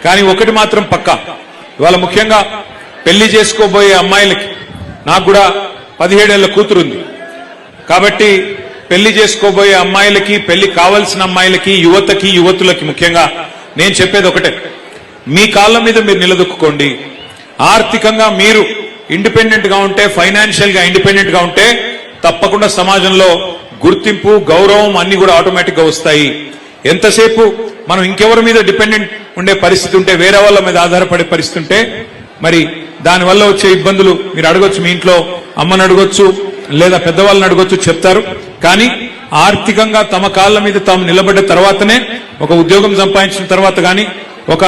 కానీ ఒకటి మాత్రం పక్కా, ఇవాళ ముఖ్యంగా పెళ్లి చేసుకోబోయే అమ్మాయిలకి, నాకు కూడా 17 ఏళ్ల కూతురుంది కాబట్టి పెళ్లి చేసుకోబోయే అమ్మాయిలకి, పెళ్లి కావాల్సిన అమ్మాయిలకి, యువతకి, యువతులకి ముఖ్యంగా నేను చెప్పేది ఒకటే, మీ కాళ్ళ మీద మీరు నిలదొక్కుకోండి. ఆర్థికంగా మీరు ఇండిపెండెంట్ గా ఉంటే, ఫైనాన్షియల్ గా ఇండిపెండెంట్ గా ఉంటే తప్పకుండా సమాజంలో గుర్తింపు, గౌరవం అన్ని కూడా ఆటోమేటిక్ గా వస్తాయి. ఎంతసేపు మనం ఇంకెవరి మీద డిపెండెంట్ ఉండే పరిస్థితి ఉంటే, వేరే వాళ్ళ మీద ఆధారపడే పరిస్థితి ఉంటే మరి దానివల్ల వచ్చే ఇబ్బందులు మీరు అడగొచ్చు, మీ ఇంట్లో అమ్మని అడగొచ్చు లేదా పెద్దవాళ్ళని అడగొచ్చు, చెప్తారు. కానీ ఆర్థికంగా తమ కాళ్ళ మీద తాము నిలబడ్డ తర్వాతనే, ఒక ఉద్యోగం సంపాదించిన తర్వాత గాని, ఒక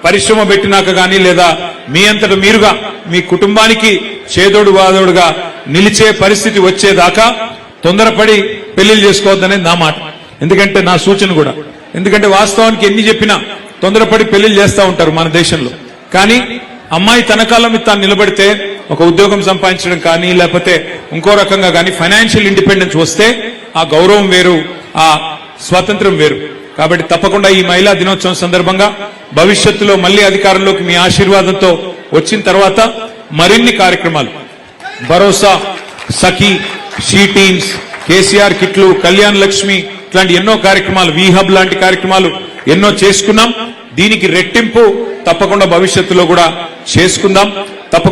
పరిశ్రమ పెట్టినాక గాని, లేదా మీ అంతట మీరుగా మీ కుటుంబానికి చేదోడు వాదోడుగా నిలిచే పరిస్థితి వచ్చేదాకా తొందరపడి పెళ్లిళ్ళు చేసుకోవద్దనేది నా మాట. ఎందుకంటే నా సూచన కూడా, ఎందుకంటే వాస్తవానికి ఎన్ని చెప్పినా తొందరపడి పెళ్లిళ్ళు చేస్తూ ఉంటారు మన దేశంలో. కానీ అమ్మాయి తన కాళ్ళ మీద తాను నిలబడితే, ఒక ఉద్యోగం సంపాదించడం కానీ, లేకపోతే ఇంకో రకంగా కానీ ఫైనాన్షియల్ ఇండిపెండెన్స్ వస్తే ఆ గౌరవం వేరు, ఆ స్వాతంత్ర్యం వేరు. కాబట్టి తప్పకుండా ఈ మహిళా దినోత్సవం సందర్భంగా భవిష్యత్తులో మళ్లీ అధికారంలోకి మీ ఆశీర్వాదంతో వచ్చిన తర్వాత మరిన్ని కార్యక్రమాలు, భరోసా, సఖీ, షీ టీమ్స్, కేసీఆర్ కిట్లు, కళ్యాణ్ లక్ష్మి ఇట్లాంటి ఎన్నో కార్యక్రమాలు, వీహబ్ లాంటి కార్యక్రమాలు ఎన్నో చేసుకున్నాం. దీనికి రెట్టింపు తప్పకుండా భవిష్యత్తులో కూడా చేసుకుందాం.